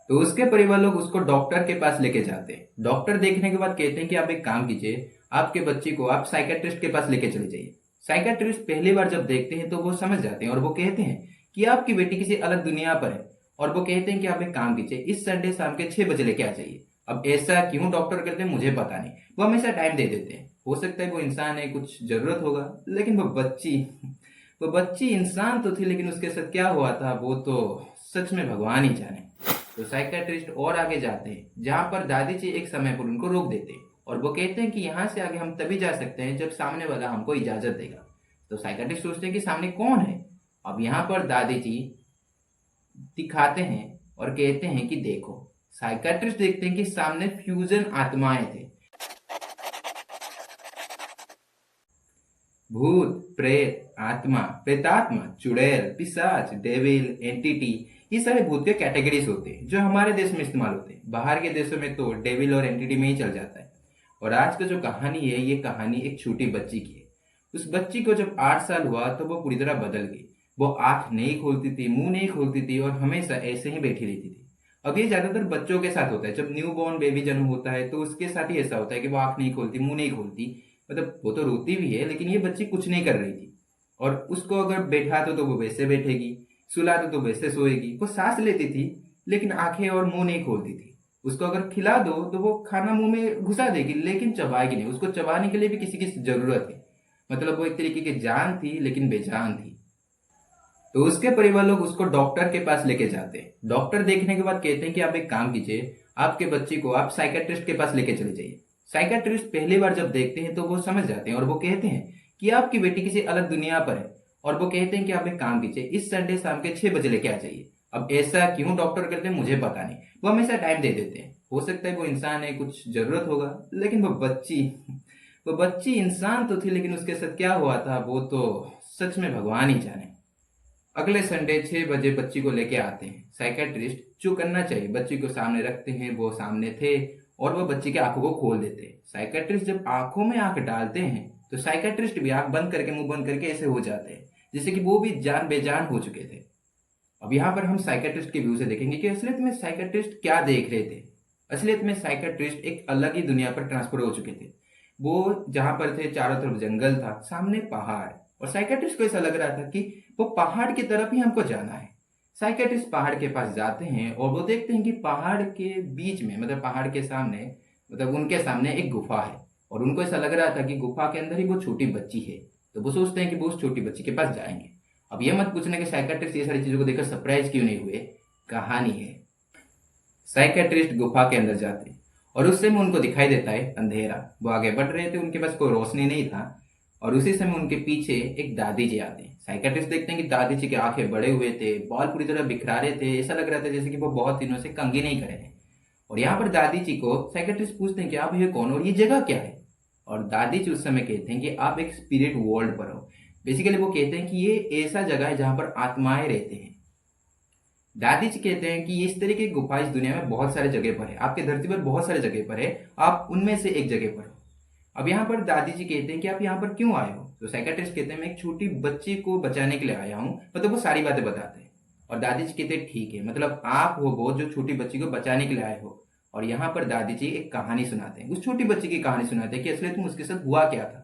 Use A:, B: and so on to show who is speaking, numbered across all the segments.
A: तो उसके परिवार लोग उसको डॉक्टर के पास लेके जाते हैं। डॉक्टर देखने के बाद कहते हैं कि आप एक काम कीजिए, आपके बच्चे को आप साइकेट्रिस्ट के पास लेके चले जाइए। साइकेट्रिस्ट पहली बार जब देखते हैं तो वो समझ जाते हैं और वो कहते हैं कि आपकी बेटी किसी अलग दुनिया पर है। और वो कहते हैं कि आप एक काम कीजिए, इस संडे शाम के 6 बजे लेके आ जाइए। अब ऐसा क्यों डॉक्टर करते हैं मुझे पता नहीं, वो हमेशा टाइम दे देते हैं। हो सकता है वो इंसान है, कुछ जरूरत होगा, लेकिन वो बच्ची इंसान तो थी, लेकिन उसके साथ क्या हुआ था वो तो सच में भगवान ही जाने। तो साइकेट्रिस्ट और आगे जाते हैं जहां पर दादी जी एक समय पर उनको रोक देते हैं और वो कहते हैं कि यहाँ से आगे हम तभी जा सकते हैं जब सामने वाला हमको इजाजत देगा। तो साइकेट्रिस्ट सोचते हैं कि सामने कौन है। अब यहाँ पर दादी जी दिखाते हैं और कहते हैं कि देखो। साइकेट्रिस्ट देखते हैं कि सामने फ्यूजन आत्माएं थे। भूत, प्रेत, आत्मा, प्रेतात्मा, चुड़ैल, पिशाच, डेविल, एंटिटी, ये सारे भूत के कैटेगरीज होते हैं जो हमारे देश में इस्तेमाल होते हैं। बाहर के देशों में तो डेविल और एंटिटी में ही चल जाता है। और आज का जो कहानी है, ये कहानी एक छोटी बच्ची की है। उस बच्ची को जब 8 साल हुआ तो वो पूरी तरह बदल गई। वो आंख नहीं खोलती थी, मुंह नहीं खोलती थी और हमेशा ऐसे ही बैठी रहती थी। अब ये ज्यादातर बच्चों के साथ होता है। जब न्यू बॉर्न बेबी जन्म होता है तो उसके साथ ही ऐसा होता है कि वो आंख नहीं खोलती, मुंह नहीं खोलती। मतलब वो तो रोती भी है, लेकिन ये बच्ची कुछ नहीं कर रही थी। और उसको अगर बैठा दो तो वो वैसे बैठेगी, सुला दो तो वैसे सोएगी। वो सांस लेती थी लेकिन आंखें और मुंह नहीं खोलती थी। उसको अगर खिला दो तो वो खाना मुंह में घुसा देगी लेकिन चबाएगी नहीं। उसको चबाने के लिए भी किसी की जरूरत है। मतलब वो एक तरीके की जान थी लेकिन बेजान थी। तो उसके परिवार लोग उसको डॉक्टर के पास लेके जाते हैं। डॉक्टर देखने के बाद कहते हैं कि आप एक काम कीजिए, आपके बच्चे को आप साइकेट्रिस्ट के पास लेके चले जाइए। साइकेट्रिस्ट पहली बार जब देखते हैं तो वो समझ जाते हैं और वो कहते हैं कि आपकी बेटी किसी अलग दुनिया पर है। और वो कहते हैं कि आप एक काम कीजिए, इस संडे शाम के 6 बजे लेके आ जाइए। अब ऐसा क्यों डॉक्टर करते हैं मुझे पता नहीं, वो हमेशा टाइम दे देते हैं। हो सकता है वो इंसान है, कुछ जरूरत होगा, लेकिन वो बच्ची इंसान तो थी, लेकिन उसके साथ क्या हुआ था वो तो सच में भगवान ही जाने। अगले संडे 6 बजे बच्ची को लेके आते हैं। साइकेट्रिस्ट जो करना चाहिए बच्ची को सामने रखते हैं, वो सामने थे और वो बच्ची के आंखों को खोल देते हैं। साइकेट्रिस्ट जब आंखों में आंख डालते हैं तो साइकेट्रिस्ट भी आंख बंद करके, मुंह बंद करके ऐसे हो जाते हैं जैसे कि वो भी जान बेजान हो चुके थे। अब यहाँ पर हम साइकेट्रिस्ट के व्यू से देखेंगे कि असलियत में साइकेट्रिस्ट क्या देख रहे थे। असलियत में साइकेट्रिस्ट एक अलग ही दुनिया पर ट्रांसफर हो चुके थे। वो जहां पर थे चारों तरफ जंगल था, सामने पहाड़। और साइकेट्रिस्ट को ऐसा लग रहा था कि वो पहाड़ की तरफ ही हमको जाना है। साइकेट्रिस्ट पहाड़ के पास जाते हैं और वो देखते हैं कि पहाड़ के बीच में, मतलब पहाड़ के सामने, मतलब उनके सामने एक गुफा है। और उनको ऐसा लग रहा था कि गुफा के अंदर ही वो छोटी बच्ची है। तो वो सोचते हैं कि वो उस छोटी बच्ची के पास जाएंगे। अब ये मत पूछने कि साइकेट्रिस्ट ये सारी चीजों को देखकर सरप्राइज क्यों नहीं हुए। कहानी है, साइकेट्रिस्ट गुफा के अंदर जाते हैं और उस समय उनको दिखाई देता है अंधेरा। वो आगे बढ़ रहे थे, उनके पास कोई रोशनी नहीं था। और उसी समय उनके पीछे एक दादी जी आते हैं। साइकेट्रिस्ट देखते हैं कि दादी जी की आंखें बड़े हुए थे, बाल पूरी तरह बिखरा रहे थे। ऐसा लग रहा था जैसे कि वो बहुत दिनों से कंघी नहीं करे हैं। और यहाँ पर दादी जी को साइकेट्रिस्ट पूछते हैं कि आप ये कौन हो और ये जगह क्या है। और दादी जी उस समय कहते हैं कि आप एक स्पिरिट वर्ल्ड पर हो। बेसिकली वो कहते हैं कि ये ऐसा जगह है जहां पर आत्माएं रहते हैं। दादी जी कहते हैं कि इस तरीके की गुफा इस दुनिया में बहुत सारे जगह पर है, आपके धरती पर बहुत सारे जगह पर है, आप उनमें से एक जगह पर हो। अब यहाँ पर दादी जी कहते हैं कि आप यहाँ पर क्यों आए हो। तो साइकेट्रिस्ट कहते हैं मैं एक छोटी बच्ची को बचाने के लिए आया हूँ। मतलब वो सारी बातें बताते हैं। और दादी जी कहते हैं ठीक है, मतलब आप हो वो जो छोटी बच्ची को बचाने के लिए आए हो। और यहाँ पर दादी जी एक कहानी सुनाते हैं, उस छोटी बच्ची की कहानी सुनाते हैं कि असलियत में उसके साथ हुआ क्या था।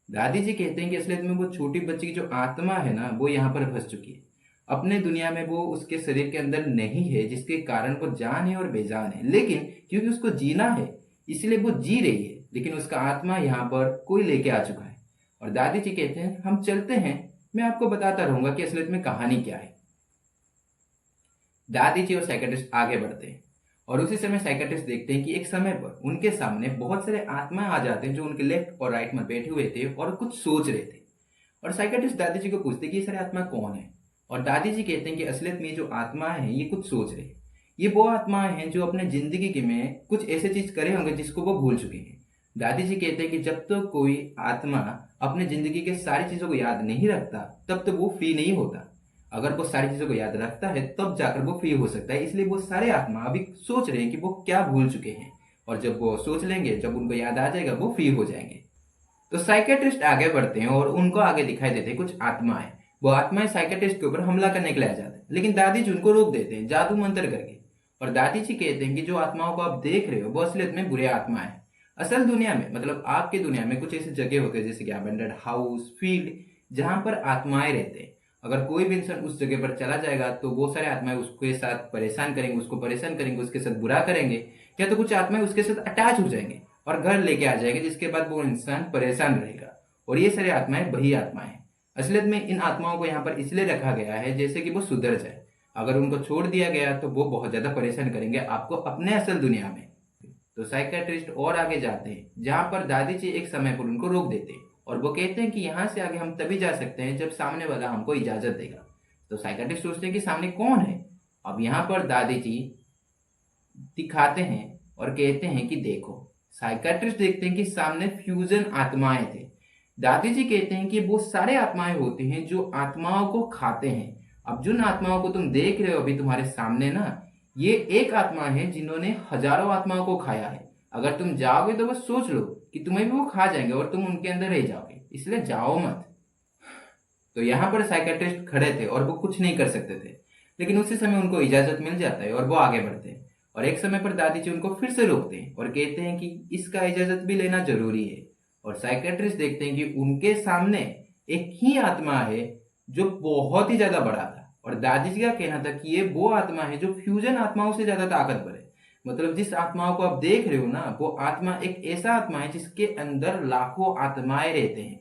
A: दादी जी कहते हैं कि असलियत में वो छोटी बच्ची की जो आत्मा है ना, वो यहाँ पर फंस चुकी है। अपने दुनिया में वो उसके शरीर के अंदर नहीं है, जिसके कारण वो जान है और बेजान है। लेकिन क्योंकि उसको जीना है इसलिए वो जी रही है, लेकिन उसका आत्मा यहाँ पर कोई लेके आ चुका है। और दादी जी कहते हैं हम चलते हैं, मैं आपको बताता रहूंगा कि असलियत में कहानी क्या है। दादी जी और साइकेट्रिस्ट आगे बढ़ते हैं और उसी समय साइकेट्रिस्ट देखते हैं कि एक समय पर उनके सामने बहुत सारे आत्माएं आ जाते हैं जो उनके लेफ्ट और राइट में बैठे हुए थे और कुछ सोच रहे थे। और साइकेट्रिस्ट दादी जी को पूछते हैं कि ये सारे आत्मा कौन है। और दादी जी कहते हैं कि असलियत में जो आत्माएं हैं ये कुछ सोच रहे हैं। ये वो आत्माएं हैं जो अपने जिंदगी के में कुछ ऐसे चीज करे होंगे जिसको वो भूल चुके हैं। दादी जी कहते हैं कि जब तक तो कोई आत्मा अपने जिंदगी के सारी चीजों को याद नहीं रखता तब तो वो फ्री नहीं होता। अगर वो सारी चीजों को याद रखता है तब जाकर वो फ्री हो सकता है। इसलिए वो सारे आत्मा अभी सोच रहे हैं कि वो क्या भूल चुके हैं। और जब वो सोच लेंगे, जब उनको याद आ जाएगा, वो फ्री हो जाएंगे। तो साइकेट्रिस्ट आगे बढ़ते हैं और उनको आगे दिखाई देते हैं कुछ आत्माएं। वो आत्माएं साइकेट्रिस्ट के ऊपर हमला करने के लिए आ जाते हैं, लेकिन दादी जी उनको रोक देते हैं जादू मंत्र करके। और दादी जी कहते हैं कि जो आत्माओं को आप देख रहे हो वो असलियत में बुरे आत्मा है। असल दुनिया में मतलब आपकी दुनिया में कुछ ऐसी जगह होते हैं जैसे कि अबेंडेड हाउस, फील्ड, जहां पर आत्माएं रहते हैं। अगर कोई भी इंसान उस जगह पर चला जाएगा तो वो सारे आत्माएं उसके साथ परेशान करेंगे, उसको परेशान करेंगे, उसके साथ बुरा करेंगे, या तो कुछ आत्माएं उसके साथ अटैच हो जाएंगे और घर लेके आ जाएंगे, जिसके बाद वो इंसान परेशान रहेगा। और ये सारी आत्माएं वही आत्माएं हैं। असलियत में इन आत्माओं को यहाँ पर इसलिए रखा गया है जैसे कि वो सुधर जाए। अगर उनको छोड़ दिया गया तो वो बहुत ज्यादा परेशान करेंगे आपको अपने असल दुनिया में। तो साइकेट्रिस्ट और आगे जाते हैं जहां पर दादी जी एक समय पर उनको रोक देते हैं और वो कहते हैं कि यहाँ से आगे हम तभी जा सकते हैं जब सामने वाला हमको इजाजत देगा। तो साइकेट्रिस्ट सोचते हैं कि सामने कौन है। अब यहाँ पर दादी जी दिखाते हैं और कहते हैं कि देखो। साइकेट्रिस्ट देखते हैं कि सामने फ्यूजन आत्माएं थे। दादी जी कहते हैं कि वो सारे आत्माएं होते हैं जो आत्माओं को खाते हैं। अब जिन आत्माओं को तुम देख रहे हो अभी तुम्हारे सामने ना, ये एक आत्मा है जिन्होंने हजारों आत्माओं को खाया है। अगर तुम जाओगे तो बस सोच लो कि तुम्हें भी वो खा जाएंगे और तुम उनके अंदर रह जाओगे, इसलिए जाओ मत। तो यहाँ पर साइकेट्रिस्ट खड़े थे और वो कुछ नहीं कर सकते थे, लेकिन उसी समय उनको इजाजत मिल जाता है और वो आगे बढ़ते हैं। और एक समय पर दादी जी उनको फिर से रोकते हैं और कहते हैं कि इसका इजाजत भी लेना जरूरी है। और साइकेट्रिस्ट देखते हैं कि उनके सामने एक ही आत्मा है जो बहुत ही ज्यादा बड़ा था। और दादी जी का कहना था कि ये वो आत्मा है जो फ्यूजन आत्माओं से ज्यादा ताकतवर है। मतलब जिस आत्माओं को आप देख रहे हो ना, वो आत्मा एक ऐसा आत्मा है जिसके अंदर लाखों आत्माएं रहते हैं।